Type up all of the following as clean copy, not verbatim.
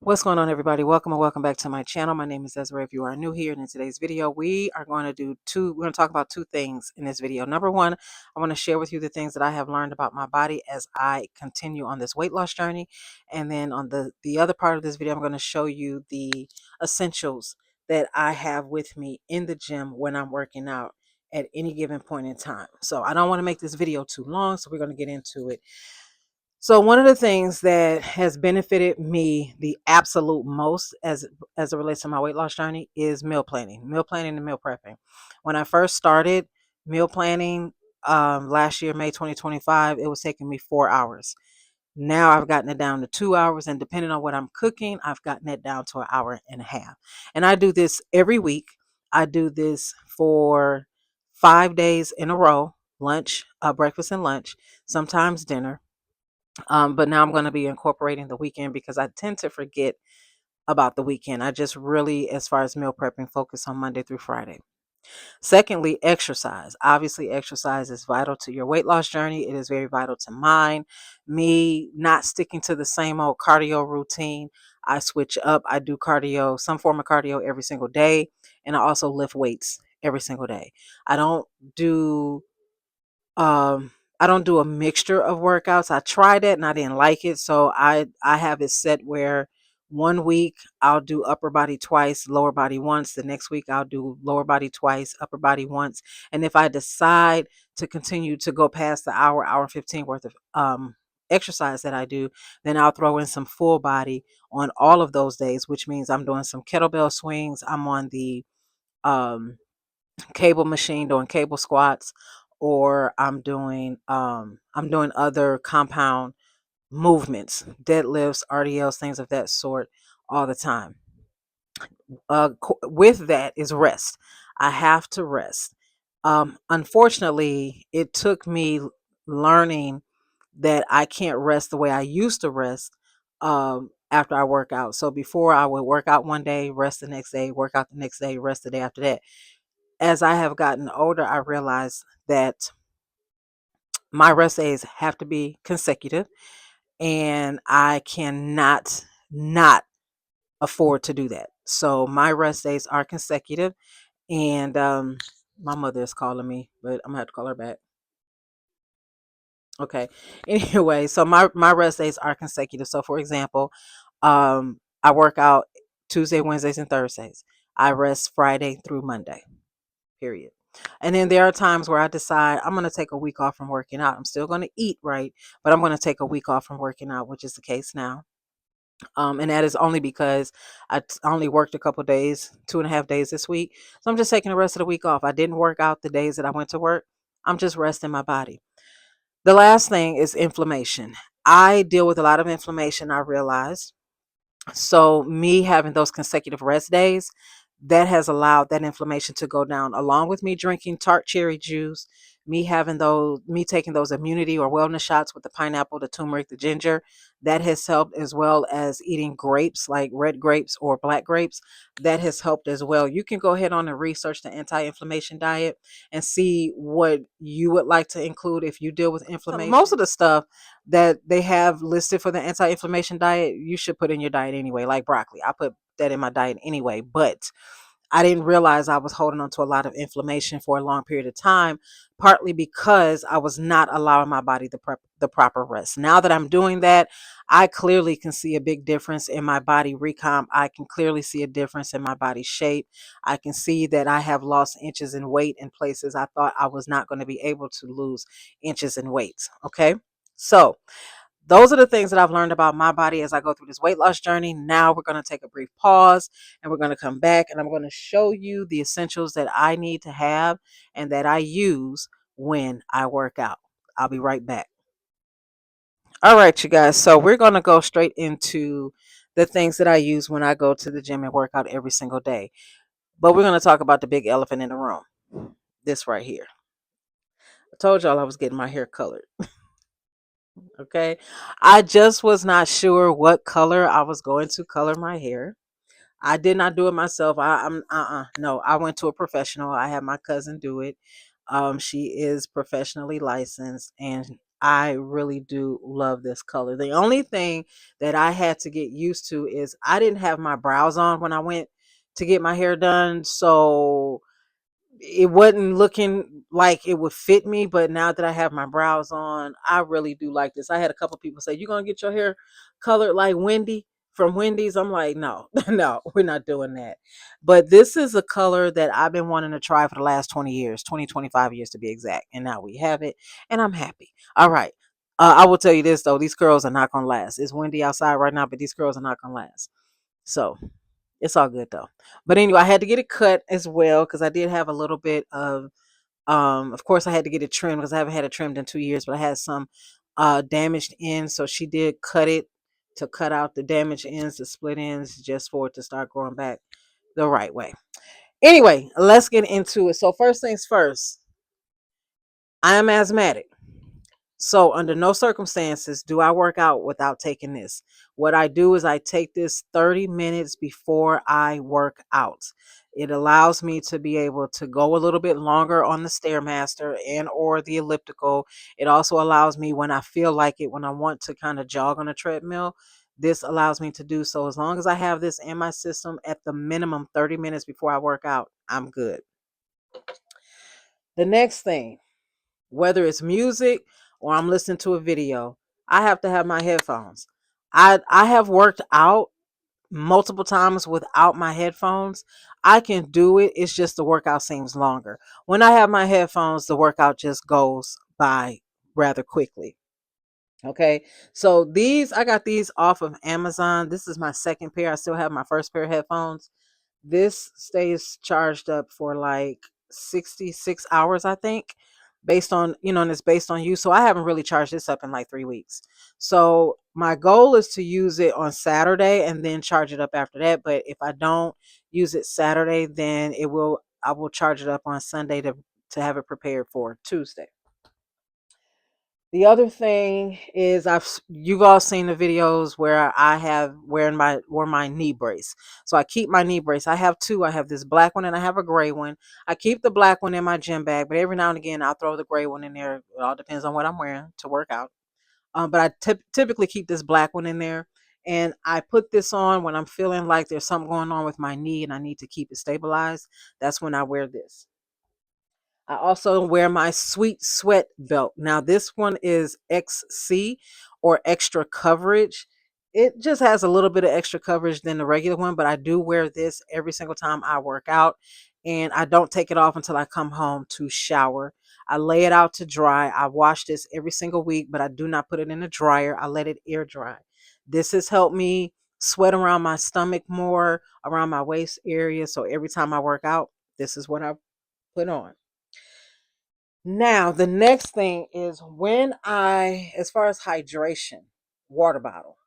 What's going on, everybody? Welcome and welcome back to my channel. My name is Desiree. If you are new here, and in today's video, we're going to talk about two things in this video. Number one, I want to share with you the things that I have learned about my body as I continue on this weight loss journey. And then on the other part of this video, I'm going to show you the essentials that I have with me in the gym when I'm working out at any given point in time. So I don't want to make this video too long, so we're going to get into it. So one of the things that has benefited me the absolute most as it relates to my weight loss journey is meal planning and meal prepping. When I first started meal planning last year, May 2025, it was taking me 4 hours. Now I've gotten it down to 2 hours, and depending on what I'm cooking, I've gotten it down to an hour and a half. And I do this every week. I do this for 5 days in a row: lunch, breakfast, and lunch, sometimes dinner. But now I'm going to be incorporating the weekend because I tend to forget about the weekend. I just really, as far as meal prepping, focus on Monday through Friday. Secondly, exercise. Obviously, exercise is vital to your weight loss journey. It is very vital to mine. Me not sticking to the same old cardio routine. I switch up. I do cardio, some form of cardio every single day. And I also lift weights every single day. I don't do um, I don't do a mixture of workouts. I tried it and I didn't like it. So I have it set where one week I'll do upper body twice, lower body once. The next week I'll do lower body twice, upper body once. And if I decide to continue to go past the hour 15 worth of exercise that I do, then I'll throw in some full body on all of those days, which means I'm doing some kettlebell swings. I'm on the um cable machine doing cable squats, or I'm doing other compound movements, deadlifts, RDLs, things of that sort, all the time. With that is rest. I have to rest. Unfortunately, it took me learning that I can't rest the way I used to rest after I work out. So before, I would work out one day, rest the next day, work out the next day, rest the day after that. As I have gotten older, I realized that my rest days have to be consecutive, and I cannot not afford to do that. So my rest days are consecutive, and my mother is calling me, but I'm gonna have to call her back. Okay. Anyway, so my rest days are consecutive. So for example, I work out Tuesday, Wednesdays, and Thursdays. I rest Friday through Monday. Period. And then there are times where I decide I'm going to take a week off from working out. I'm still going to eat right, but I'm going to take a week off from working out, which is the case now. And that is only because I only worked a couple days, 2.5 days this week. So I'm just taking the rest of the week off. I didn't work out the days that I went to work. I'm just resting my body. The last thing is inflammation. I deal with a lot of inflammation, I realized. So me having those consecutive rest days, that has allowed that inflammation to go down, along with me drinking tart cherry juice, me taking those immunity or wellness shots with the pineapple, the turmeric, the ginger. That has helped, as well as eating grapes like red grapes or black grapes. That has helped as well. You can go ahead on and research the anti-inflammation diet and see what you would like to include if you deal with inflammation. Most of the stuff that they have listed for the anti-inflammation diet, you should put in your diet anyway, like broccoli. I put that in my diet anyway, but I didn't realize I was holding on to a lot of inflammation for a long period of time, partly because I was not allowing my body the proper rest. Now that I'm doing that, I clearly can see a big difference in my body recomp. I can clearly see a difference in my body shape. I can see that I have lost inches in weight in places I thought I was not going to be able to lose inches in weight. Okay. So those are the things that I've learned about my body as I go through this weight loss journey. Now we're going to take a brief pause, and we're going to come back, and I'm going to show you the essentials that I need to have and that I use when I work out. I'll be right back. All right, you guys. So we're going to go straight into the things that I use when I go to the gym and work out every single day. But we're going to talk about the big elephant in the room. This right here. I told y'all I was getting my hair colored. Okay. I just was not sure what color I was going to color my hair. I did not do it myself. I'm no, I went to a professional. I had my cousin do it. She is professionally licensed, and I really do love this color. The only thing that I had to get used to is I didn't have my brows on when I went to get my hair done. So it wasn't looking like it would fit me, but now that I have my brows on, I really do like this. I had a couple people say, "You gonna get your hair colored like Wendy from Wendy's?" I'm like, no, no, we're not doing that. But this is a color that I've been wanting to try for the last 20 years, 20, 25 years to be exact. And now we have it, and I'm happy. All right. I will tell you this though, these curls are not gonna last. It's windy outside right now, but these curls are not gonna last. So it's all good though. But anyway, I had to get it cut as well because I did have a little bit of course I had to get it trimmed because I haven't had it trimmed in 2 years, but I had some damaged ends. So she did cut it to cut out the damaged ends, the split ends, just for it to start growing back the right way. Anyway, let's get into it. So first things first, I am asthmatic. So, under no circumstances do I work out without taking this. What I do is I take this 30 minutes before I work out. It allows me to be able to go a little bit longer on the Stairmaster and or the elliptical. It also allows me when I feel like it, when I want to kind of jog on a treadmill, this allows me to do so. As long as I have this in my system at the minimum 30 minutes before I work out, I'm good. The next thing, whether it's music or I'm listening to a video, I have to have my headphones. I have worked out multiple times without my headphones. I can do it. It's just the workout seems longer. When I have my headphones, the workout just goes by rather quickly. Okay. So these I got these off of Amazon. This is my second pair. I still have my first pair of headphones. This stays charged up for like 66 hours, I think, based on, and it's based on you. So I haven't really charged this up in like 3 weeks. So my goal is to use it on Saturday and then charge it up after that. But if I don't use it Saturday, then I will charge it up on Sunday to have it prepared for Tuesday. The other thing is you've all seen the videos where I have wear my knee brace. So I keep my knee brace. I have two. I have this black one and I have a gray one. I keep the black one in my gym bag, but every now and again I'll throw the gray one in there. It all depends on what I'm wearing to work out. But I typically keep this black one in there. And I put this on when I'm feeling like there's something going on with my knee and I need to keep it stabilized. That's when I wear this. I also wear my Sweet Sweat belt. Now, this one is XC or extra coverage. It just has a little bit of extra coverage than the regular one, but I do wear this every single time I work out. And I don't take it off until I come home to shower. I lay it out to dry. I wash this every single week, but I do not put it in the dryer. I let it air dry. This has helped me sweat around my stomach more, around my waist area. So every time I work out, this is what I put on. Now, the next thing is as far as hydration, water bottle.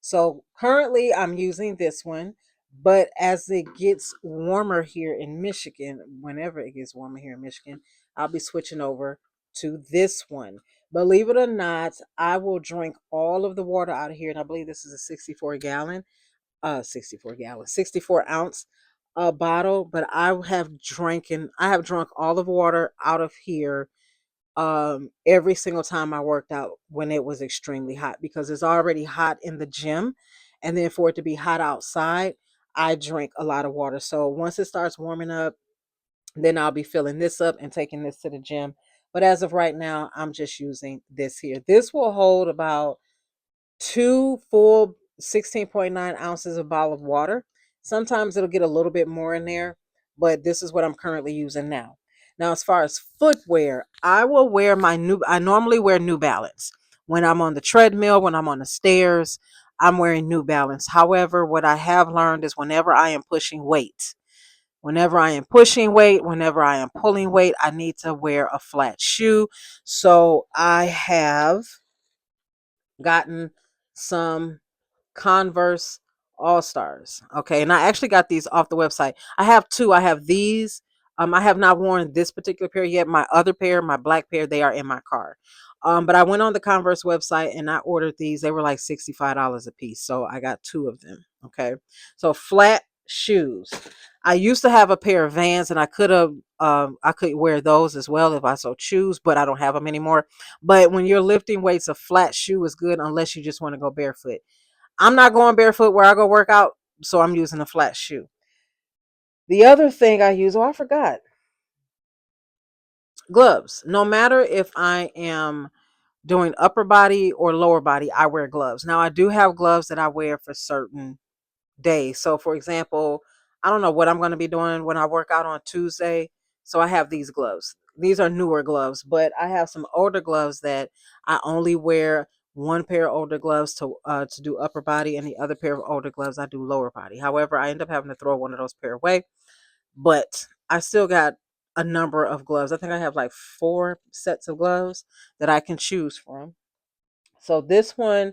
So currently I'm using this one, but as it gets warmer here in Michigan, whenever it gets warmer here in Michigan, I'll be switching over to this one. Believe it or not, I will drink all of the water out of here. And I believe this is a 64 ounce bottle, but I have drunk all of the water out of here every single time I worked out when it was extremely hot because it's already hot in the gym, and then for it to be hot outside, I drink a lot of water. So once it starts warming up, then I'll be filling this up and taking this to the gym. But as of right now, I'm just using this here. This will hold about two full 16.9 ounces of bottle of water. Sometimes it'll get a little bit more in there, but this is what I'm currently using now. Now, as far as footwear, I normally wear New Balance. When I'm on the treadmill, when I'm on the stairs, I'm wearing New Balance. However, what I have learned is whenever I am pushing weight, whenever I am pulling weight, I need to wear a flat shoe. So I have gotten some Converse All Stars. Okay, and I actually got these off the website. I have two. I have these. I have not worn this particular pair yet. My other pair, my black pair, they are in my car. But I went on the Converse website and I ordered these. They were like $65 a piece. So I got two of them. Okay. So flat shoes. I used to have a pair of Vans, and I could wear those as well if I so choose, but I don't have them anymore. But when you're lifting weights, a flat shoe is good unless you just want to go barefoot. I'm not going barefoot where I go work out, so I'm using a flat shoe. The other thing I use, oh, I forgot, gloves. No matter if I am doing upper body or lower body, I wear gloves. Now, I do have gloves that I wear for certain days. So, for example, I don't know what I'm going to be doing when I work out on Tuesday. So, I have these gloves. These are newer gloves, but I have some older gloves that I only wear one pair of older gloves to do upper body, and the other pair of older gloves I do lower body. However, I end up having to throw one of those pair away, but I still got a number of gloves. I think I have like 4 sets of gloves that I can choose from. So this one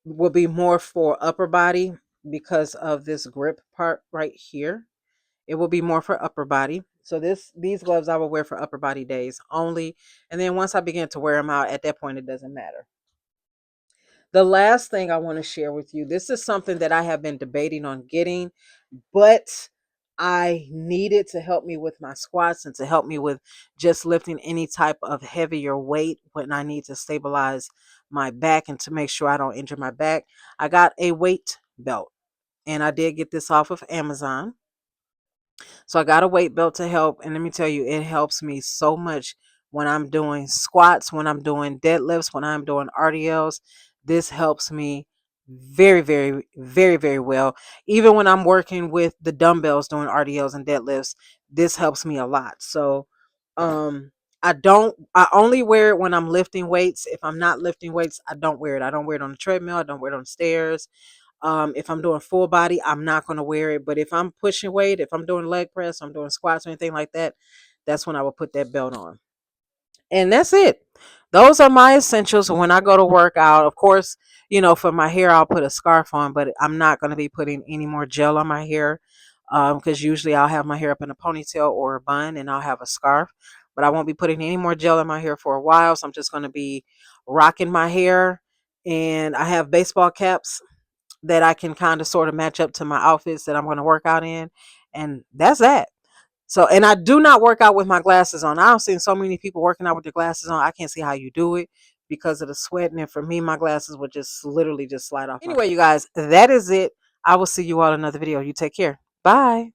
will be more for upper body because of this grip part right here. It will be more for upper body. So these gloves I will wear for upper body days only. And then once I begin to wear them out, at that point it doesn't matter. The last thing I want to share with you, this is something that I have been debating on getting, but I need it to help me with my squats and to help me with just lifting any type of heavier weight when I need to stabilize my back and to make sure I don't injure my back. I got a weight belt, and I did get this off of Amazon. So I got a weight belt to help. And let me tell you, it helps me so much when I'm doing squats, when I'm doing deadlifts, when I'm doing RDLs. This helps me very, very, very, very well. Even when I'm working with the dumbbells doing RDLs and deadlifts, this helps me a lot. So I only wear it when I'm lifting weights. If I'm not lifting weights, I don't wear it. I don't wear it on the treadmill. I don't wear it on the stairs. If I'm doing full body, I'm not going to wear it. But if I'm pushing weight, if I'm doing leg press, I'm doing squats or anything like that, that's when I will put that belt on. And that's it. Those are my essentials when I go to work out. Of course, for my hair, I'll put a scarf on, but I'm not going to be putting any more gel on my hair because usually I'll have my hair up in a ponytail or a bun and I'll have a scarf. But I won't be putting any more gel in my hair for a while. So I'm just going to be rocking my hair. And I have baseball caps that I can kind of sort of match up to my outfits that I'm going to work out in. And that's that. So, and I do not work out with my glasses on. I've seen so many people working out with their glasses on. I can't see how you do it because of the sweat. And for me, my glasses would just literally just slide off. Anyway, you guys, that is it. I will see you all in another video. You take care. Bye.